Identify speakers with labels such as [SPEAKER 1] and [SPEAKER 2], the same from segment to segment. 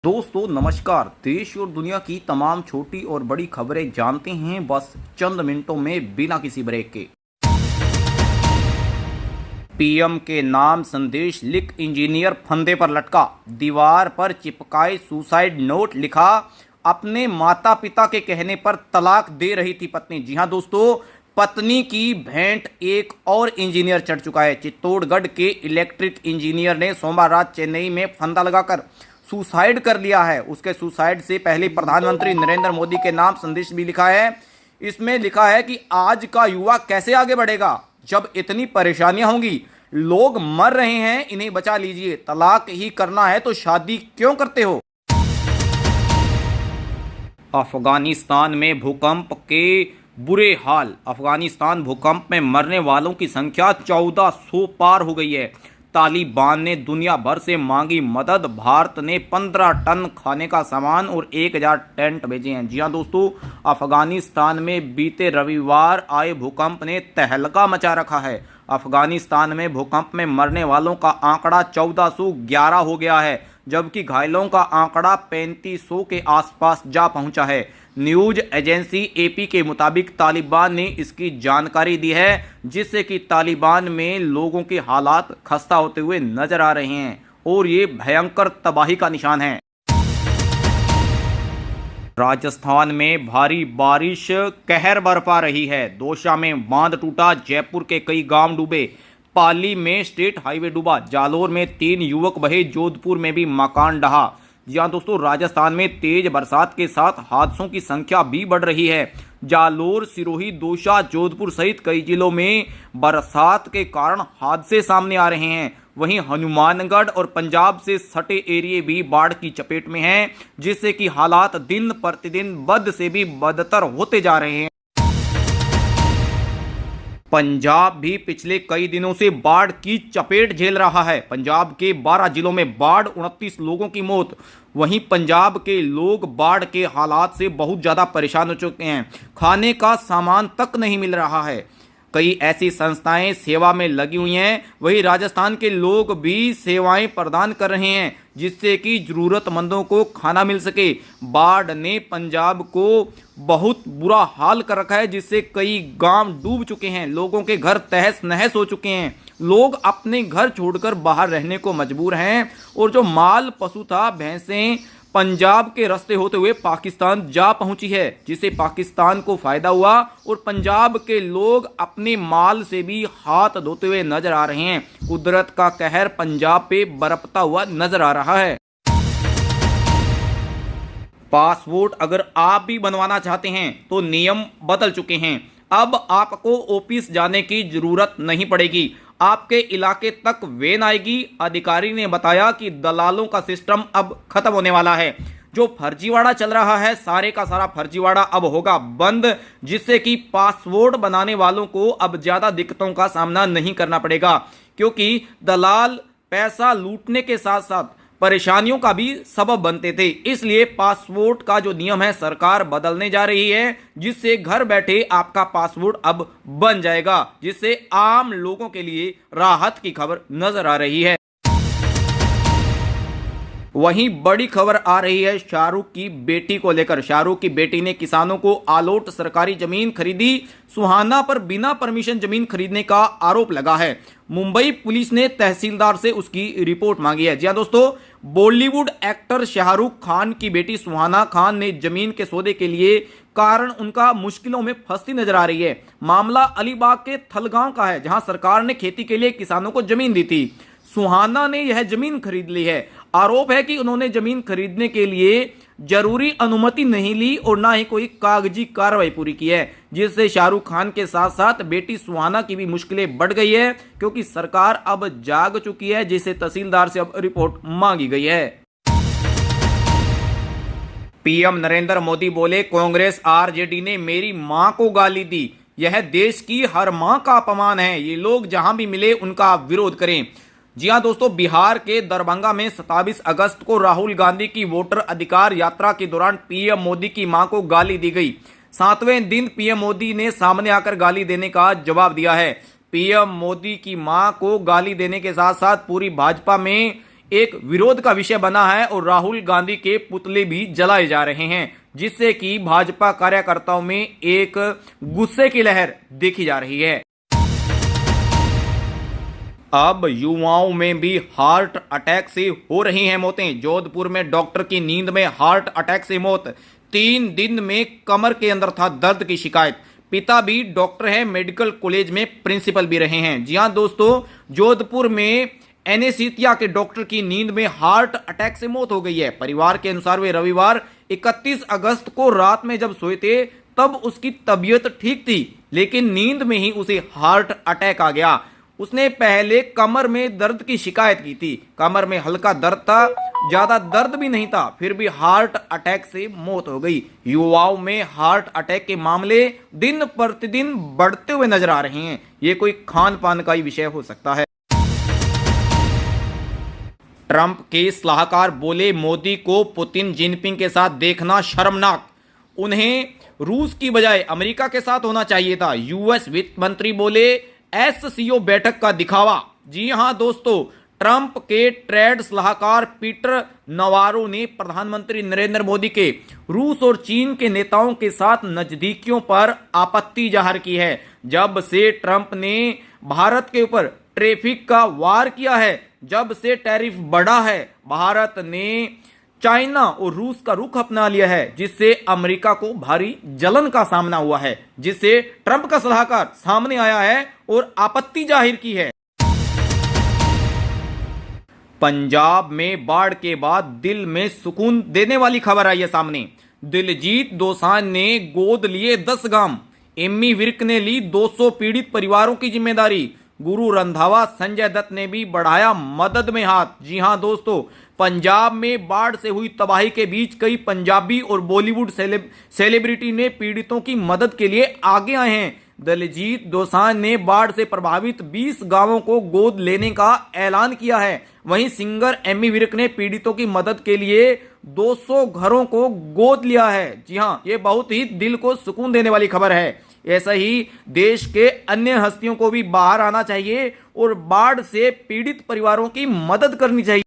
[SPEAKER 1] दोस्तों नमस्कार। देश और दुनिया की तमाम छोटी और बड़ी खबरें जानते हैं बस चंद मिनटों में बिना किसी ब्रेक के। पीएम के नाम संदेश लिख इंजीनियर फंदे पर लटका, दीवार पर चिपकाए सुसाइड नोट लिखा, अपने माता पिता के कहने पर तलाक दे रही थी पत्नी। जी हां दोस्तों, पत्नी की भेंट एक और इंजीनियर चढ़ चुका है। चित्तौड़गढ़ के इलेक्ट्रिक इंजीनियर ने सोमवार रात चेन्नई में फंदा लगाकर सुसाइड कर लिया है। उसके सुसाइड से पहले प्रधानमंत्री नरेंद्र मोदी के नाम संदेश भी लिखा है। इसमें लिखा है कि आज का युवा कैसे आगे बढ़ेगा जब इतनी परेशानियां होंगी। लोग मर रहे हैं, इन्हें बचा लीजिए। तलाक ही करना है तो शादी क्यों करते हो। अफगानिस्तान में भूकंप के बुरे हाल। अफगानिस्तान भूकंप में मरने वालों की संख्या 1400 पार हो गई है। तालिबान ने दुनिया भर से मांगी मदद। भारत ने 15 टन खाने का सामान और 1000 टेंट भेजे हैं। जी हां दोस्तों, अफगानिस्तान में बीते रविवार आए भूकंप ने तहलका मचा रखा है। अफगानिस्तान में भूकंप में मरने वालों का आंकड़ा 1411 हो गया है, जबकि घायलों का आंकड़ा 3500 के आसपास जा पहुंचा है। न्यूज एजेंसी एपी के मुताबिक तालिबान ने इसकी जानकारी दी है, जिससे कि तालिबान में लोगों के हालात खस्ता होते हुए नजर आ रहे हैं और ये भयंकर तबाही का निशान है। राजस्थान में भारी बारिश कहर बरपा रही है। दौसा में बांध टूटा, जयपुर के कई गांव डूबे, पाली में स्टेट हाईवे डूबा, जालोर में 3 युवक बहे, जोधपुर में भी मकान ढहा। जी हां दोस्तों, राजस्थान में तेज बरसात के साथ हादसों की संख्या भी बढ़ रही है। जालोर, सिरोही, दौसा, जोधपुर सहित कई जिलों में बरसात के कारण हादसे सामने आ रहे हैं। वहीं हनुमानगढ़ और पंजाब से सटे एरिए भी बाढ़ की चपेट में हैं, जिससे कि हालात दिन प्रतिदिन बद से भी बदतर होते जा रहे हैं। पंजाब भी पिछले कई दिनों से बाढ़ की चपेट झेल रहा है। पंजाब के 12 जिलों में बाढ़, 29 लोगों की मौत। वहीं पंजाब के लोग बाढ़ के हालात से बहुत ज़्यादा परेशान हो चुके हैं। खाने का सामान तक नहीं मिल रहा है। कई ऐसी संस्थाएं सेवा में लगी हुई हैं। वहीं राजस्थान के लोग भी सेवाएं प्रदान कर रहे हैं, जिससे कि जरूरतमंदों को खाना मिल सके। बाढ़ ने पंजाब को बहुत बुरा हाल कर रखा है, जिससे कई गांव डूब चुके हैं। लोगों के घर तहस नहस हो चुके हैं। लोग अपने घर छोड़कर बाहर रहने को मजबूर हैं और जो माल पशु था, भैंसें, पंजाब के रास्ते होते हुए पाकिस्तान जा पहुंची है, जिससे पाकिस्तान को फायदा हुआ और पंजाब के लोग अपने माल से भी हाथ धोते हुए नजर आ रहे हैं। कुदरत का कहर पंजाब पे बरपता हुआ नजर आ रहा है। पासपोर्ट अगर आप भी बनवाना चाहते हैं तो नियम बदल चुके हैं। अब आपको ऑफिस जाने की जरूरत नहीं पड़ेगी। आपके इलाके तक वैन आएगी। अधिकारी ने बताया कि दलालों का सिस्टम अब खत्म होने वाला है। जो फर्जीवाड़ा चल रहा है, सारे का सारा फर्जीवाड़ा अब होगा बंद, जिससे कि पासपोर्ट बनाने वालों को अब ज्यादा दिक्कतों का सामना नहीं करना पड़ेगा, क्योंकि दलाल पैसा लूटने के साथ साथ परेशानियों का भी सबब बनते थे। इसलिए पासपोर्ट का जो नियम है सरकार बदलने जा रही है, जिससे घर बैठे आपका पासपोर्ट अब बन जाएगा, जिससे आम लोगों के लिए राहत की खबर नजर आ रही है। वहीं बड़ी खबर आ रही है शाहरुख की बेटी को लेकर। शाहरुख की बेटी ने किसानों को आलोट सरकारी जमीन खरीदी। सुहाना पर बिना परमिशन जमीन खरीदने का आरोप लगा है। मुंबई पुलिस ने तहसीलदार से उसकी रिपोर्ट मांगी है। जी हां दोस्तों, बॉलीवुड एक्टर शाहरुख खान की बेटी सुहाना खान ने जमीन के सौदे के लिए कारण उनका मुश्किलों में फंसती नजर आ रही है। मामला अलीबाग के थलगांव का है, जहां सरकार ने खेती के लिए किसानों को जमीन दी थी। सुहाना ने यह जमीन खरीद ली है। आरोप है कि उन्होंने जमीन खरीदने के लिए जरूरी अनुमति नहीं ली और ना ही कोई कागजी कार्रवाई पूरी की है, जिससे शाहरुख खान के साथ साथ बेटी सुहाना की भी मुश्किलें बढ़ गई है, क्योंकि सरकार अब जाग चुकी है, जिसे तहसीलदार से अब रिपोर्ट मांगी गई है। पीएम नरेंद्र मोदी बोले, कांग्रेस आरजेडी ने मेरी मां को गाली दी। यह देश की हर मां का अपमान है। ये लोग जहां भी मिले उनका विरोध करें। जी हां दोस्तों, बिहार के दरभंगा में 27 अगस्त को राहुल गांधी की वोटर अधिकार यात्रा के दौरान पीएम मोदी की मां को गाली दी गई। 7वें दिन पीएम मोदी ने सामने आकर गाली देने का जवाब दिया है। पीएम मोदी की मां को गाली देने के साथ साथ पूरी भाजपा में एक विरोध का विषय बना है और राहुल गांधी के पुतले भी जलाए जा रहे हैं, जिससे कि भाजपा कार्यकर्ताओं में एक गुस्से की लहर देखी जा रही है। अब युवाओं में भी हार्ट अटैक से हो रही हैं मौतें। जोधपुर में डॉक्टर की नींद में हार्ट अटैक से मौत। 3 दिन में कमर के अंदर था दर्द की शिकायत। पिता भी डॉक्टर है, मेडिकल कॉलेज में प्रिंसिपल भी रहे हैं। जी हां दोस्तों, जोधपुर में एनेस्थीसिया के डॉक्टर की नींद में हार्ट अटैक से मौत हो गई है। परिवार के अनुसार वे रविवार 31 अगस्त को रात में जब सोए थे तब उसकी तबीयत ठीक थी, लेकिन नींद में ही उसे हार्ट अटैक आ गया। उसने पहले कमर में दर्द की शिकायत की थी। कमर में हल्का दर्द था, ज्यादा दर्द भी नहीं था, फिर भी हार्ट अटैक से मौत हो गई। युवाओं में हार्ट अटैक के मामले दिन प्रतिदिन बढ़ते हुए नजर आ रहे हैं। ये कोई खान पान का ही विषय हो सकता है। ट्रंप के सलाहकार बोले, मोदी को पुतिन जिनपिंग के साथ देखना शर्मनाक, उन्हें रूस की बजाय अमेरिका के साथ होना चाहिए था। यूएस वित्त मंत्री बोले, एससीओ बैठक का दिखावा। जी हां दोस्तों, ट्रंप के ट्रेड सलाहकार पीटर नवारो ने प्रधानमंत्री नरेंद्र मोदी के रूस और चीन के नेताओं के साथ नजदीकियों पर आपत्ति जाहिर की है। जब से ट्रंप ने भारत के ऊपर ट्रैफिक का वार किया है, जब से टैरिफ बढ़ा है, भारत ने चाइना और रूस का रुख अपना लिया है, जिससे अमेरिका को भारी जलन का सामना हुआ है, जिससे ट्रंप का सलाहकार सामने आया है और आपत्ति जाहिर की है। पंजाब में बाढ़ के बाद दिल में सुकून देने वाली खबर आई है सामने। दिलजीत दोसांझ ने गोद लिए 10 गांव। एम्मी विर्क ने ली 200 पीड़ित परिवारों की जिम्मेदारी। गुरु रंधावा संजय दत्त ने भी बढ़ाया मदद में हाथ। जी हां दोस्तों, पंजाब में बाढ़ से हुई तबाही के बीच कई पंजाबी और बॉलीवुड सेलिब्रिटी ने पीड़ितों की मदद के लिए आगे आए हैं। दिलजीत दोसांझ ने बाढ़ से प्रभावित 20 गांवों को गोद लेने का ऐलान किया है। वहीं सिंगर एमी विर्क ने पीड़ितों की मदद के लिए 200 घरों को गोद लिया है। जी हां, ये बहुत ही दिल को सुकून देने वाली खबर है। ऐसा ही देश के अन्य हस्तियों को भी बाहर आना चाहिए और बाढ़ से पीड़ित परिवारों की मदद करनी चाहिए।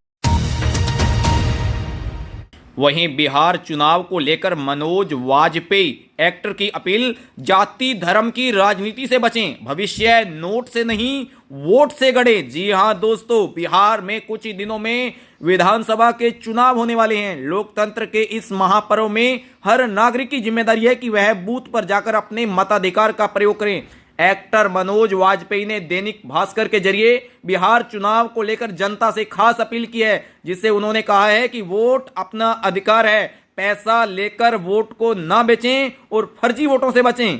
[SPEAKER 1] वहीं बिहार चुनाव को लेकर मनोज वाजपेयी एक्टर की अपील, जाति धर्म की राजनीति से बचें, भविष्य नोट से नहीं वोट से गढ़े। जी हां दोस्तों, बिहार में कुछ ही दिनों में विधानसभा के चुनाव होने वाले हैं। लोकतंत्र के इस महापर्व में हर नागरिक की जिम्मेदारी है कि वह बूथ पर जाकर अपने मताधिकार का प्रयोग करें। एक्टर मनोज वाजपेयी ने दैनिक भास्कर के जरिए बिहार चुनाव को लेकर जनता से खास अपील की है, जिससे उन्होंने कहा है कि वोट अपना अधिकार है, पैसा लेकर वोट को ना बेचें और फर्जी वोटों से बचें।